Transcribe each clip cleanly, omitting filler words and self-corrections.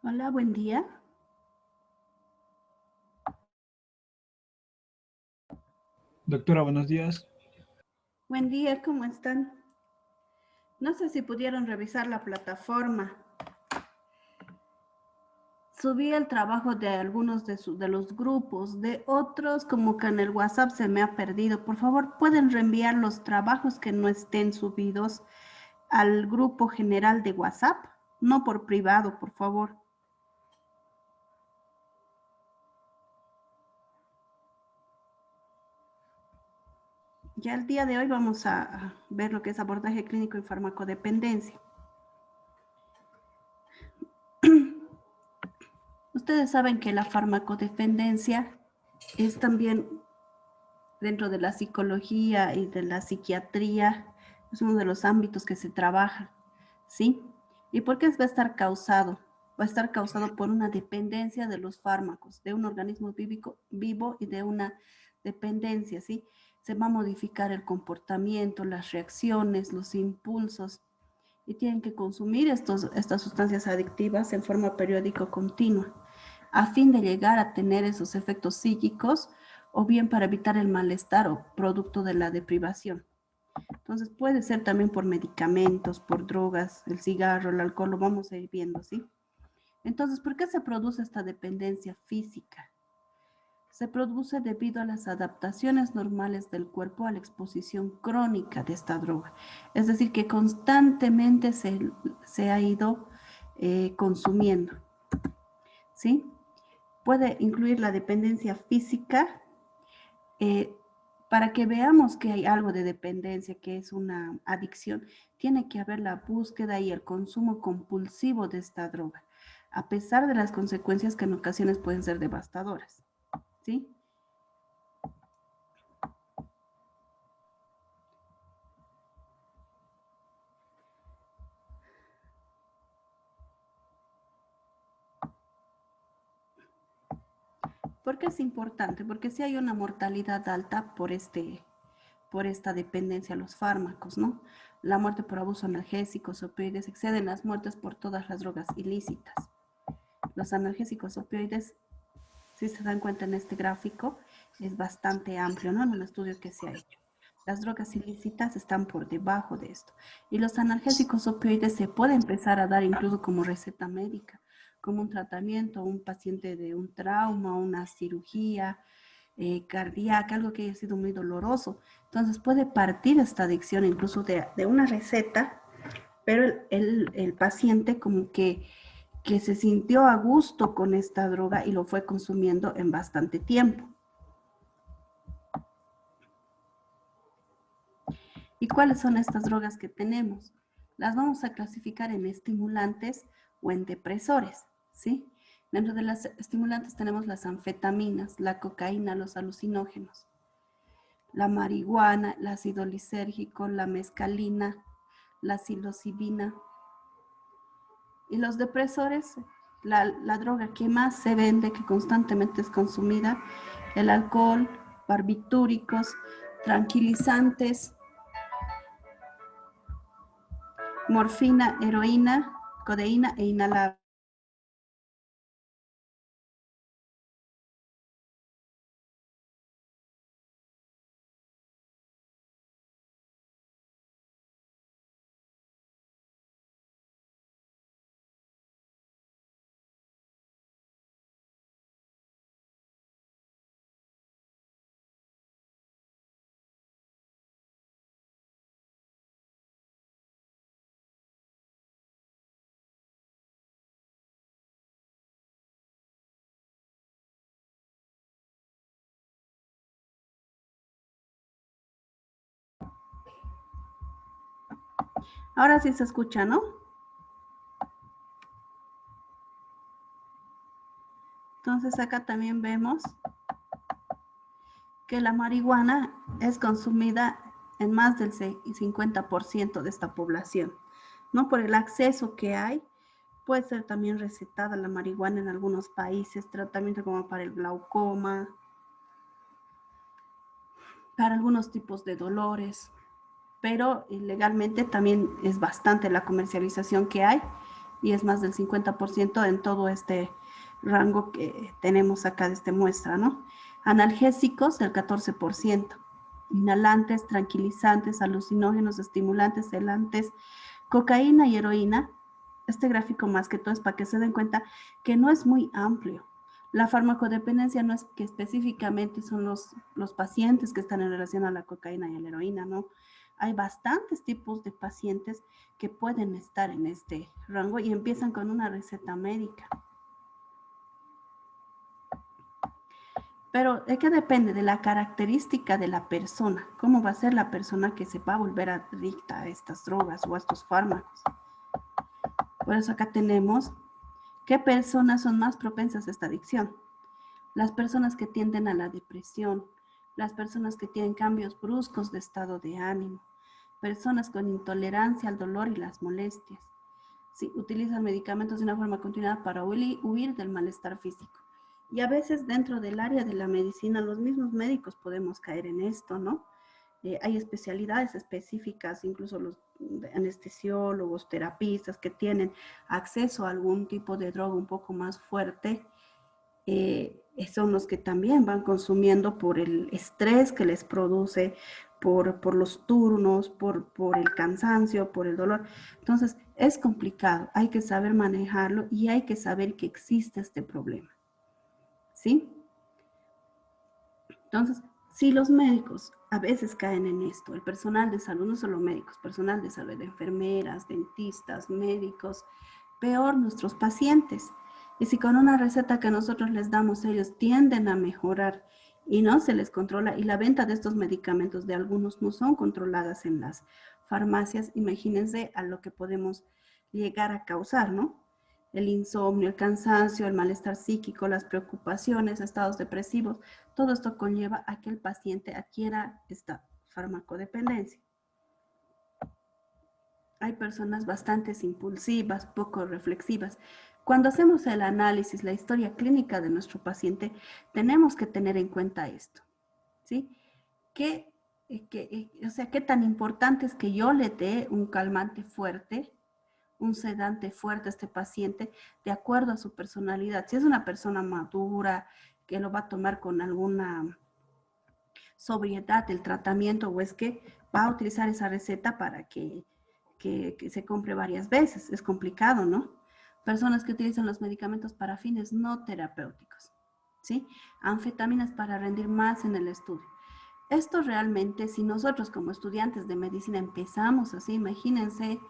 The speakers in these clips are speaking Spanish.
Hola, buen día. Doctora, buenos días. Buen día, ¿cómo están? No sé si pudieron revisar la plataforma. Subí el trabajo de algunos de los grupos, de otros como que en el WhatsApp se me ha perdido. Por favor, pueden reenviar los trabajos que no estén subidos al grupo general de WhatsApp, no por privado, por favor. Ya el día de hoy vamos a ver lo que es abordaje clínico y farmacodependencia. Ustedes saben que la farmacodependencia es también dentro de la psicología y de la psiquiatría, es uno de los ámbitos que se trabaja, ¿sí? ¿Y por qué va a estar causado? Va a estar causado por una dependencia de los fármacos, de un organismo vivo y de una dependencia, ¿sí? Se va a modificar el comportamiento, las reacciones, los impulsos, y tienen que consumir estas sustancias adictivas en forma periódica o continua, a fin de llegar a tener esos efectos psíquicos o bien para evitar el malestar o producto de la deprivación. Entonces puede ser también por medicamentos, por drogas, el cigarro, el alcohol, lo vamos a ir viendo, ¿sí? Entonces, ¿por qué se produce esta dependencia física? Se produce debido a las adaptaciones normales del cuerpo a la exposición crónica de esta droga. Es decir, que constantemente se ha ido consumiendo, ¿sí? Puede incluir la dependencia física, eh, para que veamos que hay algo de dependencia, que es una adicción, tiene que haber la búsqueda y el consumo compulsivo de esta droga, a pesar de las consecuencias que en ocasiones pueden ser devastadoras, ¿sí? ¿Por qué es importante? Porque si hay una mortalidad alta por esta dependencia a los fármacos, ¿no? La muerte por abuso analgésicos, opioides, exceden las muertes por todas las drogas ilícitas. Los analgésicos opioides, si se dan cuenta en este gráfico, es bastante amplio, ¿no? En un estudio que se ha hecho. Las drogas ilícitas están por debajo de esto. Y los analgésicos opioides se puede empezar a dar incluso como receta médica, como un tratamiento a un paciente de un trauma, una cirugía cardíaca, algo que haya sido muy doloroso. Entonces puede partir esta adicción incluso de una receta, pero el paciente como que se sintió a gusto con esta droga y lo fue consumiendo en bastante tiempo. ¿Y cuáles son estas drogas que tenemos? Las vamos a clasificar en estimulantes o en depresores, ¿sí? Dentro de las estimulantes tenemos las anfetaminas, la cocaína, los alucinógenos, la marihuana, el ácido lisérgico, la mescalina, la psilocibina. Y los depresores, la droga que más se vende, que constantemente es consumida, el alcohol, barbitúricos, tranquilizantes, morfina, heroína, codeína e inhalable. Ahora sí se escucha, ¿no? Entonces acá también vemos que la marihuana es consumida en más del 50% de esta población, ¿no? Por el acceso que hay, puede ser también recetada la marihuana en algunos países, tratamiento como para el glaucoma, para algunos tipos de dolores, pero legalmente también es bastante la comercialización que hay y es más del 50% en todo este rango que tenemos acá de esta muestra, ¿no? Analgésicos, el 14%. Inhalantes, tranquilizantes, alucinógenos, estimulantes, sedantes, cocaína y heroína. Este gráfico más que todo es para que se den cuenta que no es muy amplio. La farmacodependencia no es que específicamente son los pacientes que están en relación a la cocaína y a la heroína, ¿no? Hay bastantes tipos de pacientes que pueden estar en este rango y empiezan con una receta médica. Pero ¿de qué depende? De la característica de la persona. ¿Cómo va a ser la persona que se va a volver adicta a estas drogas o a estos fármacos? Por eso acá tenemos qué personas son más propensas a esta adicción. Las personas que tienden a la depresión, las personas que tienen cambios bruscos de estado de ánimo, personas con intolerancia al dolor y las molestias. Sí, utilizan medicamentos de una forma continuada para huir del malestar físico. Y a veces dentro del área de la medicina, los mismos médicos podemos caer en esto, ¿no? Hay especialidades específicas, incluso los anestesiólogos, terapistas que tienen acceso a algún tipo de droga un poco más fuerte, son los que también van consumiendo por el estrés que les produce, por los turnos, por el cansancio, por el dolor. Entonces, es complicado, hay que saber manejarlo y hay que saber que existe este problema. ¿Sí? Entonces, si los médicos a veces caen en esto, el personal de salud, no solo médicos, personal de salud, enfermeras, dentistas, médicos, peor nuestros pacientes. Y si con una receta que nosotros les damos, ellos tienden a mejorar y no se les controla, y la venta de estos medicamentos de algunos no son controladas en las farmacias, imagínense a lo que podemos llegar a causar, ¿no? El insomnio, el cansancio, el malestar psíquico, las preocupaciones, estados depresivos, todo esto conlleva a que el paciente adquiera esta farmacodependencia. Hay personas bastante impulsivas, poco reflexivas. Cuando hacemos el análisis, la historia clínica de nuestro paciente, tenemos que tener en cuenta esto, ¿sí? ¿Qué tan importante es que yo le dé un calmante fuerte, un sedante fuerte a este paciente de acuerdo a su personalidad? Si es una persona madura, que lo va a tomar con alguna sobriedad el tratamiento, o es que va a utilizar esa receta para que se compre varias veces. Es complicado, ¿no? Personas que utilizan los medicamentos para fines no terapéuticos, ¿sí? Anfetaminas para rendir más en el estudio. Esto realmente, si nosotros como estudiantes de medicina empezamos así, imagínense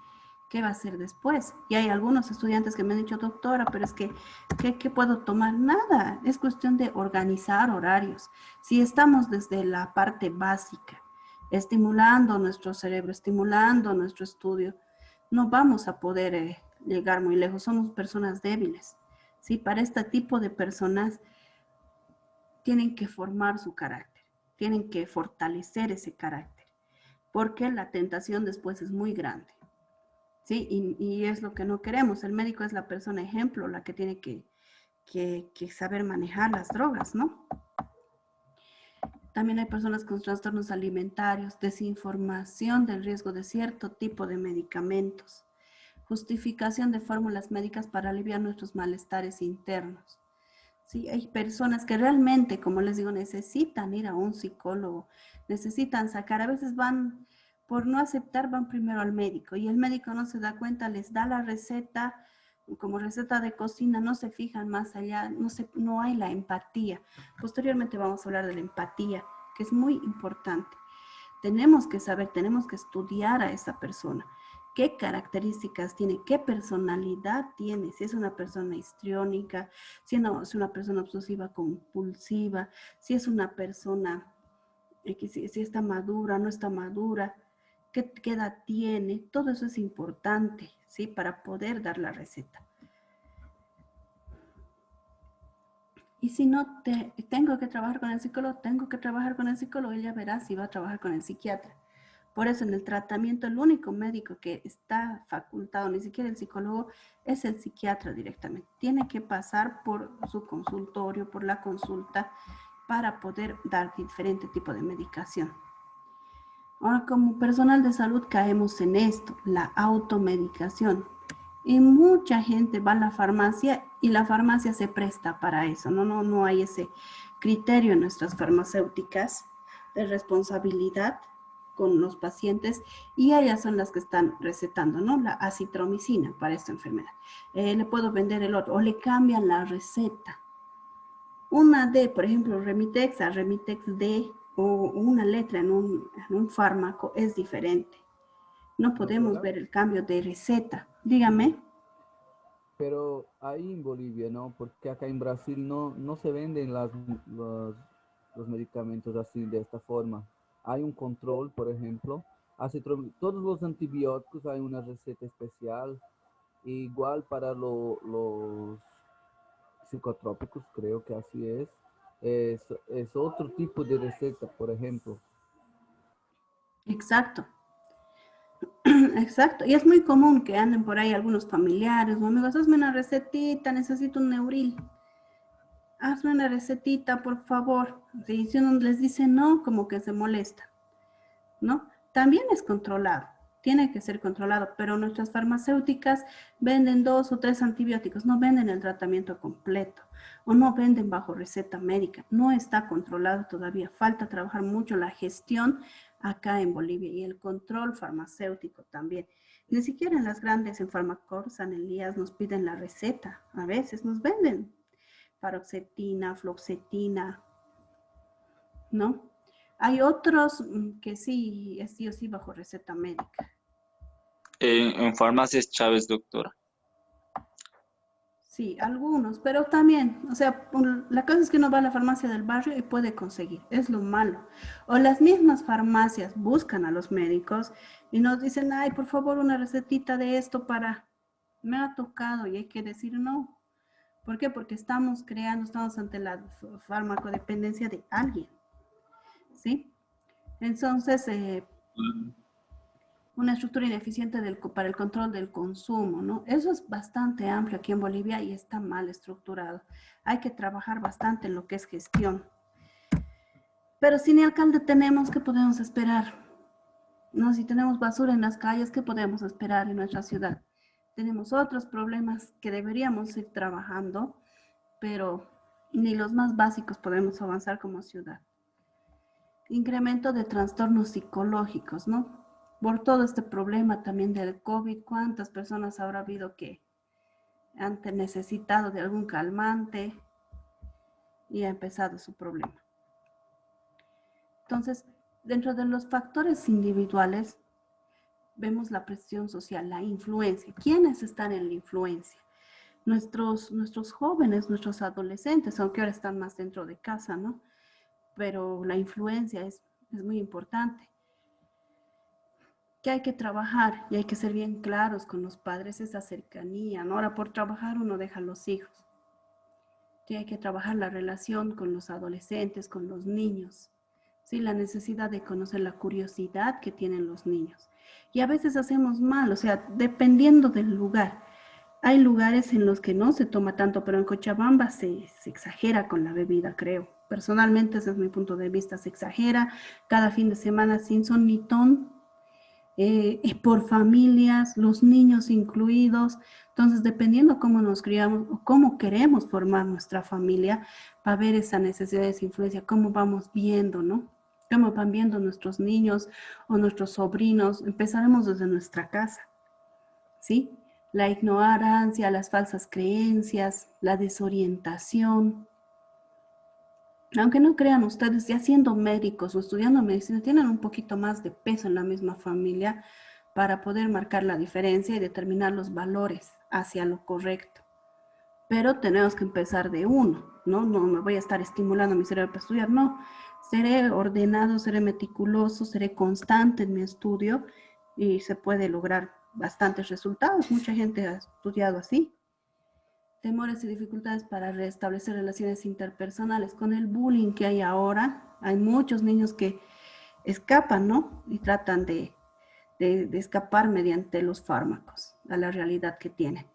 qué va a ser después. Y hay algunos estudiantes que me han dicho, doctora, pero es que, ¿qué puedo tomar? Nada, es cuestión de organizar horarios. Si estamos desde la parte básica, estimulando nuestro cerebro, estimulando nuestro estudio, no vamos a poder llegar muy lejos. Somos personas débiles, ¿sí? Para este tipo de personas tienen que formar su carácter, tienen que fortalecer ese carácter, porque la tentación después es muy grande, ¿sí? Y es lo que no queremos. El médico es la persona ejemplo, la que tiene que saber manejar las drogas, ¿no? También hay personas con trastornos alimentarios, desinformación del riesgo de cierto tipo de medicamentos, justificación de fórmulas médicas para aliviar nuestros malestares internos. Sí, hay personas que realmente, como les digo, necesitan ir a un psicólogo, necesitan sacar, a veces van, por no aceptar, van primero al médico y el médico no se da cuenta, les da la receta, como receta de cocina, no se fijan más allá, no hay la empatía. Posteriormente vamos a hablar de la empatía, que es muy importante. Tenemos que saber, tenemos que estudiar a esa persona. ¿Qué características tiene? ¿Qué personalidad tiene? Si es una persona histriónica, si no, es una persona obsesiva compulsiva, si es una persona si está madura, no está madura, qué edad tiene. Todo eso es importante, ¿sí? Para poder dar la receta. Y si no tengo que trabajar con el psicólogo, tengo que trabajar con el psicólogo, ella verá si va a trabajar con el psiquiatra. Por eso en el tratamiento el único médico que está facultado, ni siquiera el psicólogo, es el psiquiatra directamente. Tiene que pasar por su consultorio, por la consulta, para poder dar diferente tipo de medicación. Ahora, como personal de salud caemos en esto, la automedicación. Y mucha gente va a la farmacia y la farmacia se presta para eso, no hay ese criterio en nuestras farmacéuticas de responsabilidad con los pacientes y ellas son las que están recetando, ¿no? La acitromicina para esta enfermedad. Le puedo vender el otro o le cambian la receta. Una D, por ejemplo, Remitex a Remitex D o una letra en un fármaco es diferente. No podemos Doctora, ver el cambio de receta. Dígame. pero ahí en Bolivia, ¿no? Porque acá en Brasil no se venden los medicamentos así de esta forma. Hay un control, por ejemplo. Todos los antibióticos hay una receta especial. Igual para los psicotrópicos, creo que así es. Es otro tipo de receta, por ejemplo. Exacto. Exacto. Y es muy común que anden por ahí algunos familiares o amigos, hazme una recetita, necesito un Neuril. Hazme una recetita, por favor. Sí, si uno les dice no, como que se molesta, ¿no? También es controlado, tiene que ser controlado, pero nuestras farmacéuticas venden 2 o 3 antibióticos, no venden el tratamiento completo o no venden bajo receta médica, no está controlado todavía, falta trabajar mucho la gestión acá en Bolivia y el control farmacéutico también. Ni siquiera en las grandes, en Farmacorsan, en Lías, nos piden la receta, a veces nos venden paroxetina, floxetina, ¿no? Hay otros que sí, es sí o sí bajo receta médica. En farmacias Chávez, doctora. Sí, algunos, pero también, o sea, la cosa es que uno va a la farmacia del barrio y puede conseguir, es lo malo. O las mismas farmacias buscan a los médicos y nos dicen, ay, por favor, una recetita de esto para, me ha tocado y hay que decir no. ¿Por qué? Porque estamos ante la farmacodependencia de alguien, ¿sí? Entonces, una estructura ineficiente para el control del consumo, ¿no? Eso es bastante amplio aquí en Bolivia y está mal estructurado. Hay que trabajar bastante en lo que es gestión. Pero si ni alcalde tenemos, ¿qué podemos esperar? No, si tenemos basura en las calles, ¿qué podemos esperar en nuestra ciudad? Tenemos otros problemas que deberíamos ir trabajando, pero ni los más básicos podemos avanzar como ciudad. Incremento de trastornos psicológicos, ¿no? Por todo este problema también del COVID, ¿cuántas personas habrá habido que han necesitado de algún calmante y ha empezado su problema? Entonces, dentro de los factores individuales, vemos la presión social, la influencia. ¿Quiénes están en la influencia? Nuestros jóvenes, nuestros adolescentes, aunque ahora están más dentro de casa, ¿no? Pero la influencia es muy importante. Que hay que trabajar y hay que ser bien claros con los padres, esa cercanía, ¿no? Ahora por trabajar uno deja a los hijos. Que hay que trabajar la relación con los adolescentes, con los niños. Sí, la necesidad de conocer la curiosidad que tienen los niños. Y a veces hacemos mal, o sea, dependiendo del lugar. Hay lugares en los que no se toma tanto, pero en Cochabamba se exagera con la bebida, creo. Personalmente, ese es mi punto de vista, se exagera cada fin de semana sin son ni ton, por familias, los niños incluidos. Entonces, dependiendo cómo nos criamos o cómo queremos formar nuestra familia, va a haber esa necesidad de esa influencia, cómo vamos viendo, ¿no? Cómo van viendo nuestros niños o nuestros sobrinos. Empezaremos desde nuestra casa, ¿sí? La ignorancia, las falsas creencias, la desorientación. Aunque no crean ustedes, ya siendo médicos o estudiando medicina, tienen un poquito más de peso en la misma familia para poder marcar la diferencia y determinar los valores hacia lo correcto. Pero tenemos que empezar de uno, ¿no? No me voy a estar estimulando a mi cerebro para estudiar, no. Seré ordenado, seré meticuloso, seré constante en mi estudio y se puede lograr bastantes resultados. Mucha gente ha estudiado así. Temores y dificultades para restablecer relaciones interpersonales. Con el bullying que hay ahora, hay muchos niños que escapan, ¿no? Y tratan de escapar mediante los fármacos a la realidad que tienen.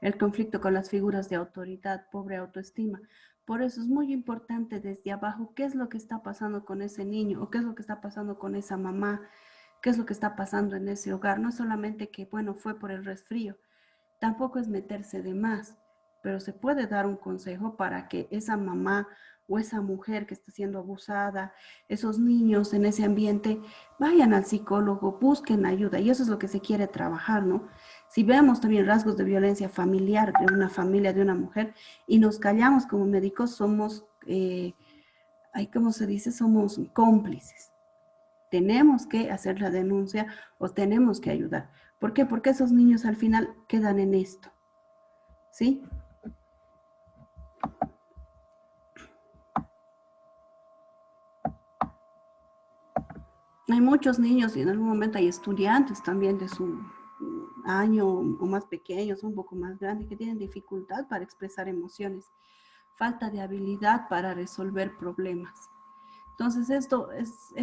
El conflicto con las figuras de autoridad, pobre autoestima. Por eso es muy importante desde abajo qué es lo que está pasando con ese niño o qué es lo que está pasando con esa mamá, qué es lo que está pasando en ese hogar. No solamente que, bueno, fue por el resfrío. Tampoco es meterse de más, pero se puede dar un consejo para que esa mamá o esa mujer que está siendo abusada, esos niños en ese ambiente, vayan al psicólogo, busquen ayuda, y eso es lo que se quiere trabajar, ¿no? Si vemos también rasgos de violencia familiar de una familia, de una mujer, y nos callamos como médicos, somos, ¿cómo se dice? Somos cómplices. Tenemos que hacer la denuncia o tenemos que ayudar. ¿Por qué? Porque esos niños al final quedan en esto, ¿sí? Hay muchos niños y en algún momento hay estudiantes también de su año o más pequeños, un poco más grandes, que tienen dificultad para expresar emociones, falta de habilidad para resolver problemas. Entonces esto es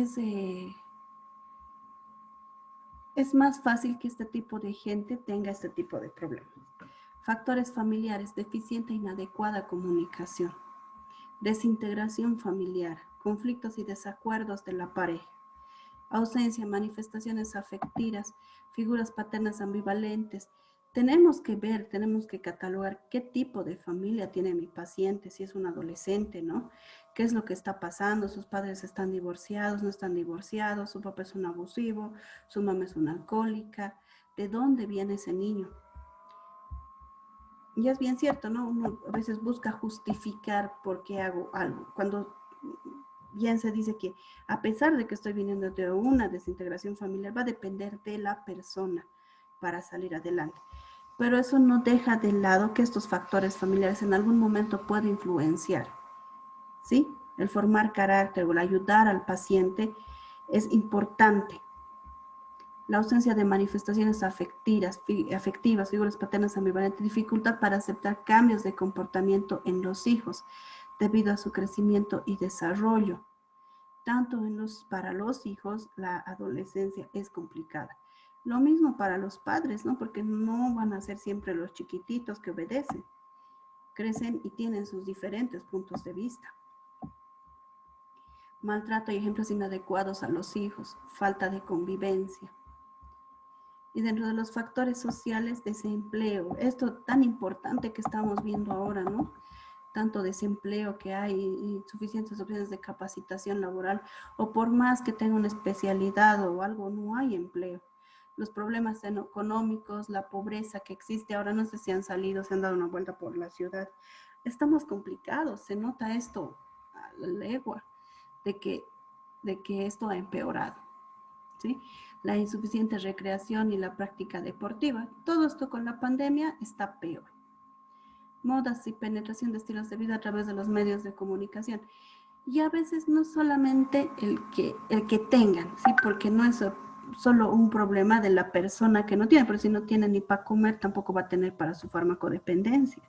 más fácil que este tipo de gente tenga este tipo de problemas. Factores familiares, deficiente e inadecuada comunicación, desintegración familiar, conflictos y desacuerdos de la pareja, ausencia, manifestaciones afectivas, figuras paternas ambivalentes. Tenemos que ver, tenemos que catalogar qué tipo de familia tiene mi paciente, si es un adolescente, ¿no? ¿Qué es lo que está pasando? ¿Sus padres están divorciados, no están divorciados? ¿Su papá es un abusivo? ¿Su mamá es una alcohólica? ¿De dónde viene ese niño? Y es bien cierto, ¿no? Uno a veces busca justificar por qué hago algo. Cuando bien se dice que a pesar de que estoy viniendo de una desintegración familiar, va a depender de la persona para salir adelante. Pero eso no deja de lado que estos factores familiares en algún momento pueden influenciar, ¿sí? El formar carácter o el ayudar al paciente es importante. La ausencia de manifestaciones afectivas, figuras paternas ambivalentes, dificultad para aceptar cambios de comportamiento en los hijos debido a su crecimiento y desarrollo. Tanto para los hijos, la adolescencia es complicada. Lo mismo para los padres, ¿no? Porque no van a ser siempre los chiquititos que obedecen. Crecen y tienen sus diferentes puntos de vista. Maltrato y ejemplos inadecuados a los hijos, falta de convivencia. Y dentro de los factores sociales, desempleo. Esto tan importante que estamos viendo ahora, ¿no? Tanto desempleo que hay, insuficientes opciones de capacitación laboral, o por más que tenga una especialidad o algo, no hay empleo. Los problemas económicos, la pobreza que existe ahora, no sé si han salido, se han dado una vuelta por la ciudad. Estamos complicados, se nota esto a la legua de que esto ha empeorado, ¿sí? La insuficiente recreación y la práctica deportiva. Todo esto con la pandemia está peor. Modas y penetración de estilos de vida a través de los medios de comunicación. Y a veces no solamente el que tengan, ¿sí? Porque no es solo un problema de la persona que no tiene, pero si no tiene ni para comer, tampoco va a tener para su farmacodependencia.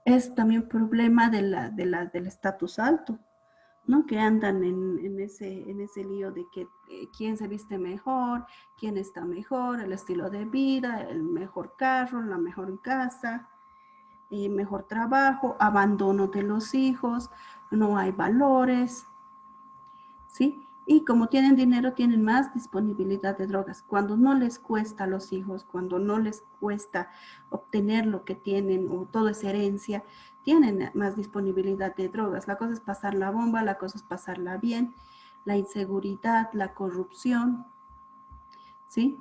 Es también problema del estatus alto, ¿no? Que andan en ese lío de que quién se viste mejor, quién está mejor, el estilo de vida, el mejor carro, la mejor casa, mejor trabajo, abandono de los hijos, no hay valores, ¿sí? Y como tienen dinero, tienen más disponibilidad de drogas. Cuando no les cuesta a los hijos, cuando no les cuesta obtener lo que tienen o todo es herencia, tienen más disponibilidad de drogas. La cosa es pasar la bomba, la cosa es pasarla bien, la inseguridad, la corrupción, ¿sí?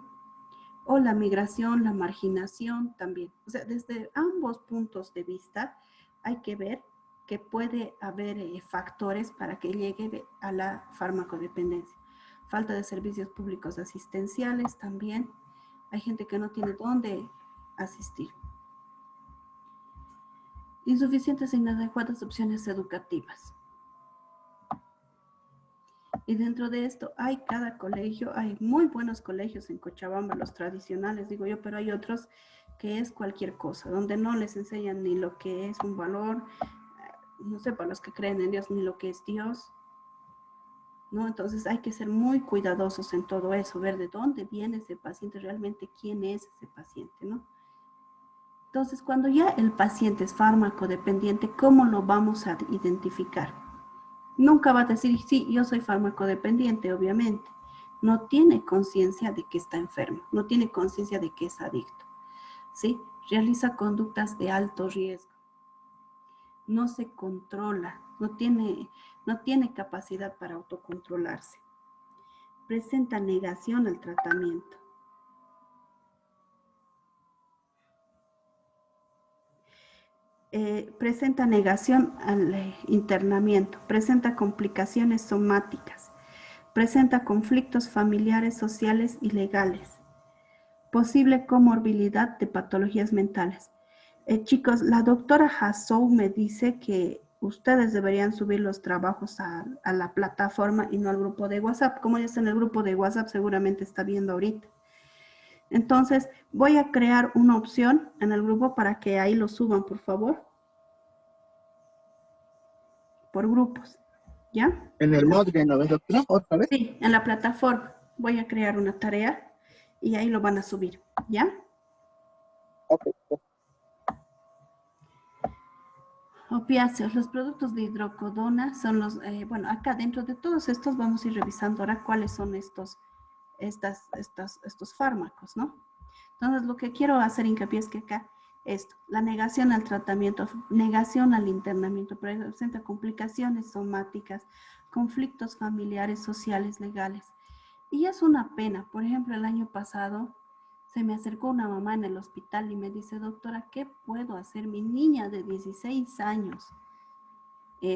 O la migración, la marginación también. O sea, desde ambos puntos de vista hay que ver que puede haber factores para que llegue a la farmacodependencia. Falta de servicios públicos asistenciales también. Hay gente que no tiene dónde asistir. Insuficientes e inadecuadas opciones educativas. Y dentro de esto hay cada colegio, hay muy buenos colegios en Cochabamba, los tradicionales, digo yo, pero hay otros que es cualquier cosa, donde no les enseñan ni lo que es un valor, no sé, para los que creen en Dios, ni lo que es Dios, ¿no? Entonces hay que ser muy cuidadosos en todo eso, ver de dónde viene ese paciente, realmente quién es ese paciente, ¿no? Entonces, cuando ya el paciente es fármaco dependiente, ¿cómo lo vamos a identificar? Nunca va a decir, sí, yo soy farmacodependiente, obviamente. No tiene conciencia de que está enfermo, no tiene conciencia de que es adicto. ¿sí? Realiza conductas de alto riesgo. No se controla, no tiene capacidad para autocontrolarse. Presenta negación al tratamiento. Presenta negación al internamiento, presenta complicaciones somáticas, presenta conflictos familiares, sociales y legales, posible comorbilidad de patologías mentales. Chicos, la doctora Hassou me dice que ustedes deberían subir los trabajos a la plataforma y no al grupo de WhatsApp. Como ya está en el grupo de WhatsApp, seguramente está viendo ahorita. Entonces, voy a crear una opción en el grupo para que ahí lo suban, por favor. Por grupos, ¿ya? En el Modgen, ¿no ves, doctora? ¿Otra vez? Sí, en la plataforma. Voy a crear una tarea y ahí lo van a subir, ¿ya? Ok. Opiáceos, los productos de hidrocodona son los, bueno, acá dentro de todos estos vamos a ir revisando ahora cuáles son estos fármacos, ¿no? Entonces, lo que quiero hacer hincapié es que acá, esto, la negación al tratamiento, negación al internamiento, presenta complicaciones somáticas, conflictos familiares, sociales, legales. Y es una pena. Por ejemplo, el año pasado se me acercó una mamá en el hospital y me dice, doctora, ¿qué puedo hacer? Mi niña de 16 años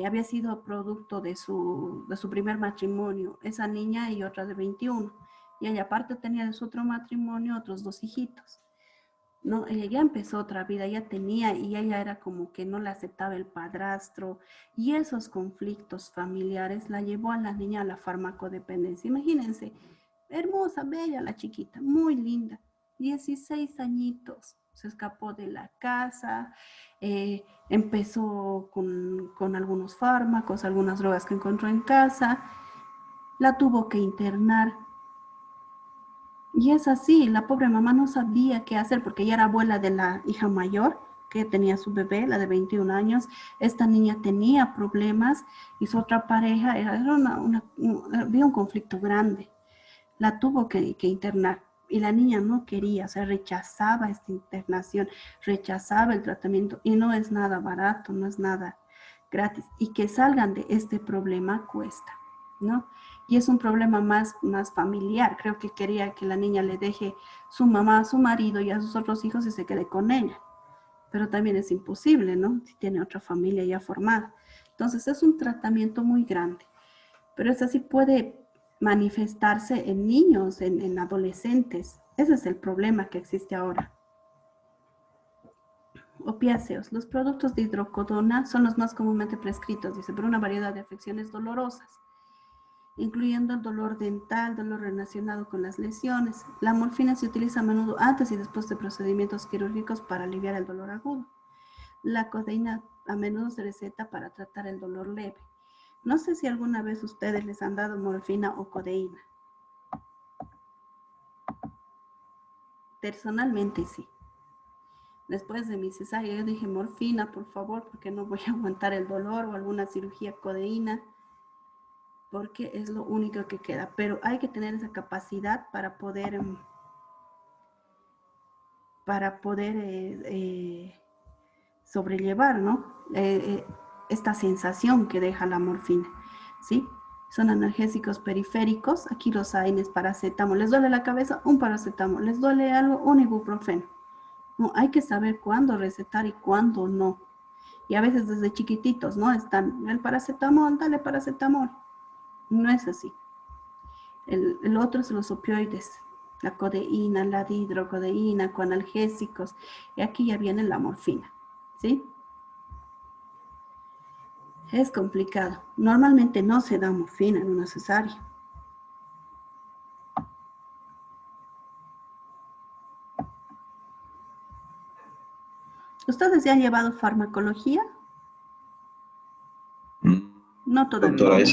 había sido producto de su primer matrimonio, esa niña y otra de 21. Y ella aparte tenía de su otro matrimonio otros 2 hijitos. No, ella ya empezó otra vida, ya tenía, y ella era como que no le aceptaba el padrastro, y esos conflictos familiares la llevó a la niña a la farmacodependencia. Imagínense, hermosa, bella la chiquita, muy linda, 16 añitos, se escapó de la casa, empezó con algunos fármacos, algunas drogas que encontró en casa, la tuvo que internar. Y es así, la pobre mamá no sabía qué hacer porque ella era abuela de la hija mayor que tenía su bebé, la de 21 años. Esta niña tenía problemas y su otra pareja, había un conflicto grande. La tuvo que internar y la niña no quería, o sea, rechazaba esta internación, rechazaba el tratamiento y no es nada barato, no es nada gratis. Y que salgan de este problema cuesta, ¿no? Y es un problema más familiar. Creo que quería que la niña le deje su mamá a su marido y a sus otros hijos y se quede con ella. Pero también es imposible, ¿no? Si tiene otra familia ya formada. Entonces es un tratamiento muy grande. Pero eso sí puede manifestarse en niños, en adolescentes. Ese es el problema que existe ahora. Opiáceos. Los productos de hidrocodona son los más comúnmente prescritos, dice, por una variedad de afecciones dolorosas, incluyendo el dolor dental, dolor relacionado con las lesiones. La morfina se utiliza a menudo antes y después de procedimientos quirúrgicos para aliviar el dolor agudo. La codeína a menudo se receta para tratar el dolor leve. No sé si alguna vez ustedes les han dado morfina o codeína. Personalmente sí. Después de mi cesárea yo dije morfina, por favor, porque no voy a aguantar el dolor, o alguna cirugía codeína, porque es lo único que queda. Pero hay que tener esa capacidad para poder sobrellevar, ¿no? Esta sensación que deja la morfina, ¿sí? Son analgésicos periféricos. Aquí los hay, es paracetamol. ¿Les duele la cabeza? Un paracetamol. ¿Les duele algo? Un ibuprofeno. No, hay que saber cuándo recetar y cuándo no. Y a veces desde chiquititos, ¿no? Están el paracetamol, dale paracetamol. No es así. El otro son los opioides, la codeína, la dihidrocodeína, con analgésicos. Y aquí ya viene la morfina, ¿sí? Es complicado. Normalmente no se da morfina en una cesárea. ¿Ustedes ya han llevado farmacología? No todavía.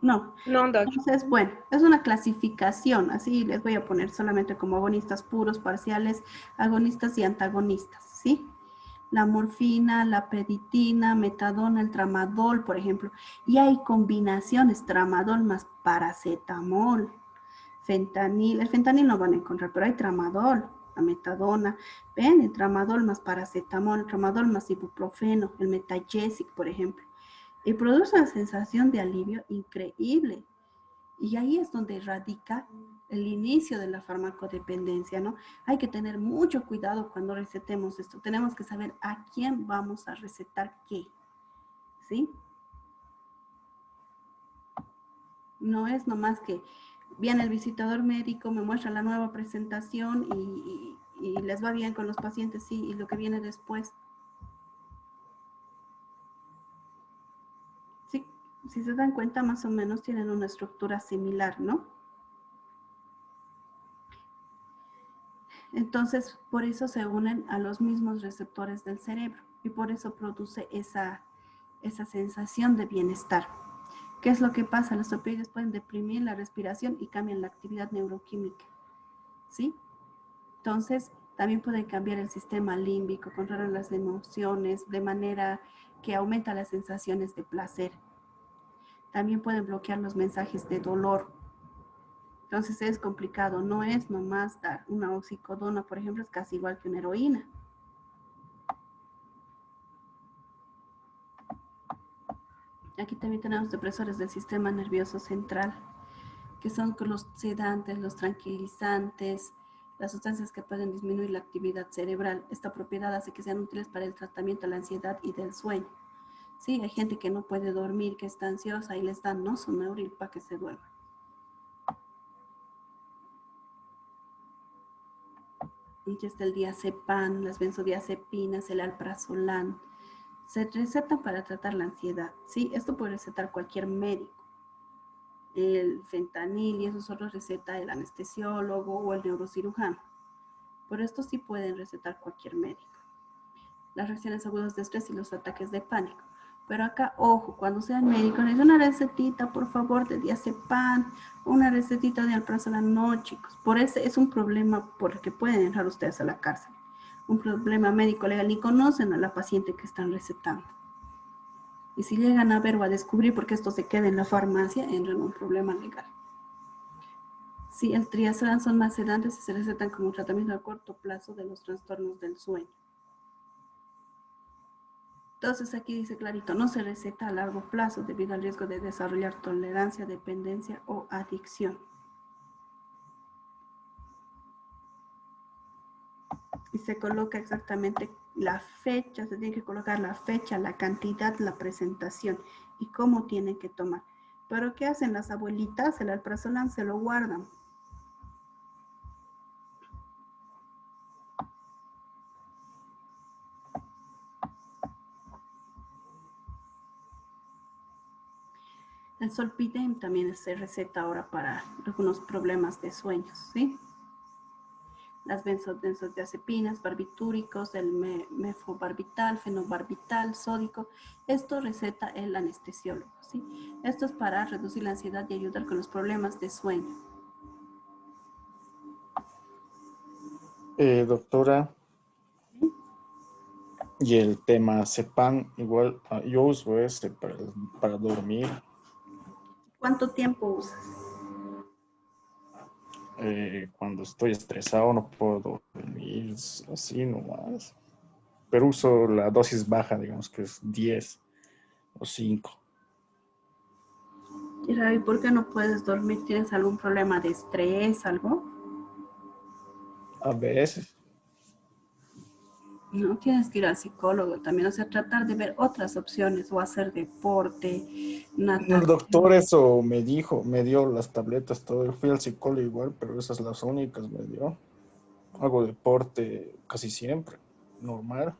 No. Entonces, bueno, es una clasificación, así les voy a poner solamente como agonistas puros, parciales, agonistas y antagonistas, ¿sí? La morfina, la peditina, metadona, el tramadol, por ejemplo. Y hay combinaciones, tramadol más paracetamol, fentanil. El fentanil no van a encontrar, pero hay tramadol, la metadona, ven, el tramadol más paracetamol, el tramadol más ibuprofeno, el Metagesic, por ejemplo, y produce una sensación de alivio increíble. Y ahí es donde radica el inicio de la farmacodependencia, ¿no? Hay que tener mucho cuidado cuando recetemos esto. Tenemos que saber a quién vamos a recetar qué, ¿sí? No es nomás que viene el visitador médico, me muestra la nueva presentación y les va bien con los pacientes, sí, y lo que viene después. Sí, si se dan cuenta, más o menos tienen una estructura similar, ¿no? Entonces, por eso se unen a los mismos receptores del cerebro y por eso produce esa sensación de bienestar. ¿Qué es lo que pasa? Los opioides pueden deprimir la respiración y cambian la actividad neuroquímica, ¿sí? Entonces, también pueden cambiar el sistema límbico, controlar las emociones de manera que aumenta las sensaciones de placer. También pueden bloquear los mensajes de dolor. Entonces es complicado, no es nomás dar una oxicodona, por ejemplo, es casi igual que una heroína. Aquí también tenemos depresores del sistema nervioso central, que son los sedantes, los tranquilizantes, las sustancias que pueden disminuir la actividad cerebral. Esta propiedad hace que sean útiles para el tratamiento de la ansiedad y del sueño. Sí, hay gente que no puede dormir, que está ansiosa y les dan Nosoneuril para que se duerma. Y está el diazepam, las benzodiazepinas, el alprazolam. Se recetan para tratar la ansiedad. Sí, esto puede recetar cualquier médico. El fentanil y eso solo receta el anestesiólogo o el neurocirujano. Por esto sí pueden recetar cualquier médico. Las reacciones agudas de estrés y los ataques de pánico. Pero acá, ojo, cuando sean médicos, les una recetita, por favor, de diazepam, una recetita de alprazolam, no, chicos. Por eso es un problema por el que pueden entrar ustedes a la cárcel. Un problema médico legal, ni conocen a la paciente que están recetando. Y si llegan a ver o a descubrir porque esto se queda en la farmacia, entran en un problema legal. Sí, el triazolam son más sedantes y se recetan como tratamiento a corto plazo de los trastornos del sueño. Entonces aquí dice clarito, no se receta a largo plazo debido al riesgo de desarrollar tolerancia, dependencia o adicción. Y se coloca exactamente la fecha, se tiene que colocar la fecha, la cantidad, la presentación y cómo tienen que tomar. Pero ¿qué hacen las abuelitas? El alprazolam se lo guardan. El Zolpidem también se receta ahora para algunos problemas de sueños, ¿sí? Las benzodiazepinas, barbitúricos, el mefobarbital, fenobarbital, sódico. Esto receta el anestesiólogo, ¿sí? Esto es para reducir la ansiedad y ayudar con los problemas de sueño. Doctora, ¿Sí? y el tema Cepan, igual yo uso ese para dormir. ¿Cuánto tiempo usas? Cuando estoy estresado no puedo dormir así nomás. Pero uso la dosis baja, digamos que es 10 o 5. ¿Y por qué no puedes dormir? ¿Tienes algún problema de estrés, algo? A veces. No, tienes que ir al psicólogo también, o sea, tratar de ver otras opciones o hacer deporte, El natación. doctor eso me dijo, me dio las tabletas, todo. Fui al psicólogo igual, pero esas las únicas me dio. Hago deporte casi siempre, normal.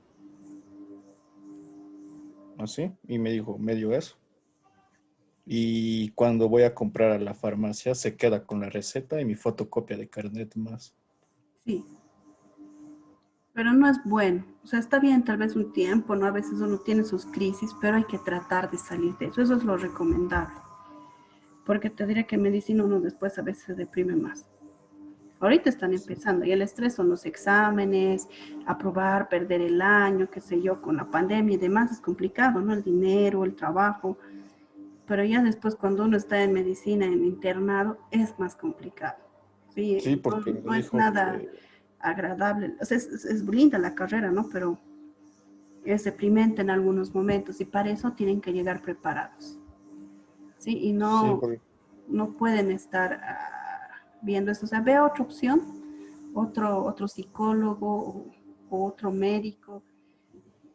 Así, y me dijo, me dio eso. Y cuando voy a comprar a la farmacia, se queda con la receta y mi fotocopia de carnet más. Sí, pero no es bueno. O sea, está bien tal vez un tiempo, ¿no? A veces uno tiene sus crisis, pero hay que tratar de salir de eso. Eso es lo recomendable. Porque te diré que en medicina uno después a veces se deprime más. Ahorita están empezando y el estrés son los exámenes, aprobar, perder el año, qué sé yo, con la pandemia y demás es complicado, ¿no? El dinero, el trabajo. Pero ya después cuando uno está en medicina, en internado, es más complicado. Sí, Sí, porque no me es dijo nada que agradable. O sea, es linda la carrera, ¿no? Pero es deprimente en algunos momentos y para eso tienen que llegar preparados. ¿Sí? Y Sí, no, porque no pueden estar viendo esto. O sea, ve otra opción, otro psicólogo o otro médico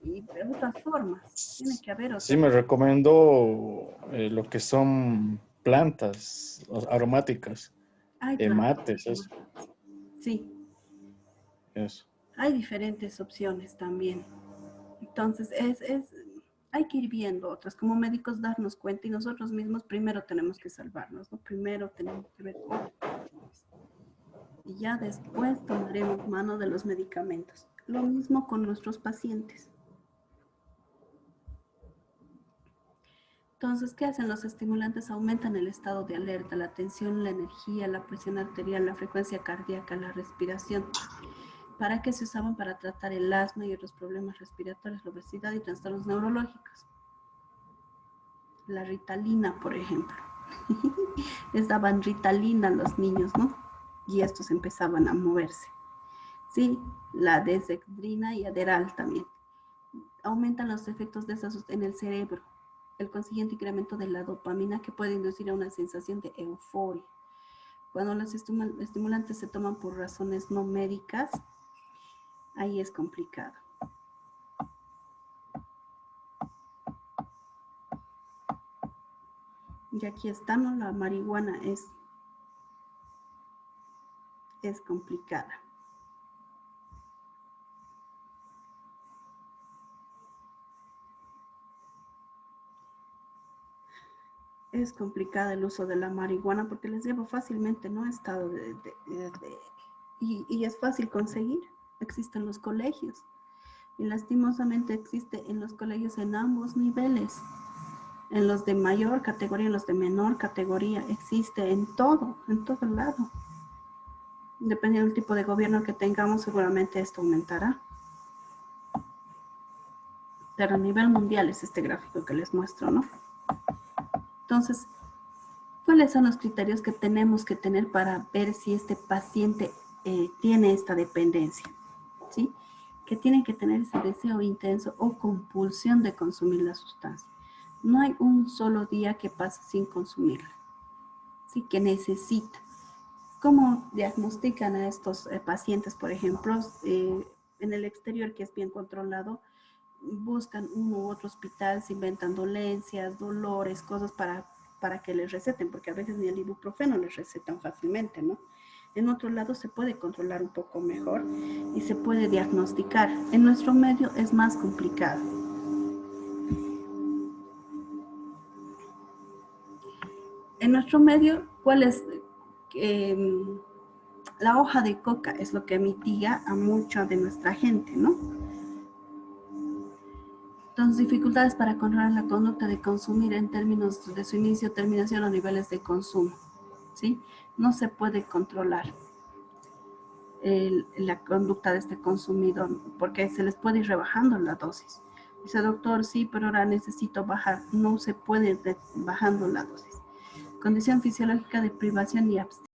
y de otras formas. Tiene que haber sí otras. me recomendó lo que son plantas aromáticas, Hay plantas. mates, Sí, eso. hay diferentes opciones también. Entonces, hay que ir viendo otras, como médicos darnos cuenta y nosotros mismos primero tenemos que salvarnos, ¿no? Primero tenemos que ver otras opciones. Y ya después tomaremos mano de los medicamentos. Lo mismo con nuestros pacientes. Entonces, ¿qué hacen los estimulantes? Aumentan el estado de alerta, la tensión, la energía, la presión arterial, la frecuencia cardíaca, la respiración. ¿Para qué se usaban? Para tratar el asma y otros problemas respiratorios, la obesidad y trastornos neurológicos. La Ritalina, por ejemplo. Les daban Ritalina a los niños, ¿no? Y estos empezaban a moverse. Sí, la Dexedrina y Adderall también. Aumentan los efectos de esas en el cerebro. El consiguiente incremento de la dopamina que puede inducir a una sensación de euforia. Cuando los estimulantes se toman por razones no médicas, ahí es complicado. Y aquí está, ¿no? La marihuana es complicada. Es complicado el uso de la marihuana porque les lleva fácilmente, ¿no? Estado y es fácil conseguir. Existen los colegios. Y lastimosamente existe en los colegios en ambos niveles. En los de mayor categoría, en los de menor categoría. Existe en todo lado. Dependiendo del tipo de gobierno que tengamos, seguramente esto aumentará. Pero a nivel mundial es este gráfico que les muestro, ¿no? Entonces, ¿cuáles son los criterios que tenemos que tener para ver si este paciente tiene esta dependencia? ¿Sí? Que tienen que tener ese deseo intenso o compulsión de consumir la sustancia. No hay un solo día que pase sin consumirla. Sí, que necesita. ¿Cómo diagnostican a estos pacientes, por ejemplo, en el exterior, que es bien controlado? Buscan uno u otro hospital, se inventan dolencias, dolores, cosas para que les receten, porque a veces ni el ibuprofeno les recetan fácilmente, ¿no? En otro lado se puede controlar un poco mejor y se puede diagnosticar. En nuestro medio es más complicado. En nuestro medio, ¿cuál es? La hoja de coca es lo que mitiga a mucha de nuestra gente, ¿no? Entonces, dificultades para controlar la conducta de consumir en términos de su inicio, terminación o niveles de consumo, ¿sí? No se puede controlar la conducta de este consumidor porque se les puede ir rebajando la dosis. Dice, doctor, sí, pero ahora necesito bajar. No se puede ir bajando la dosis. Condición fisiológica de privación y abstinencia.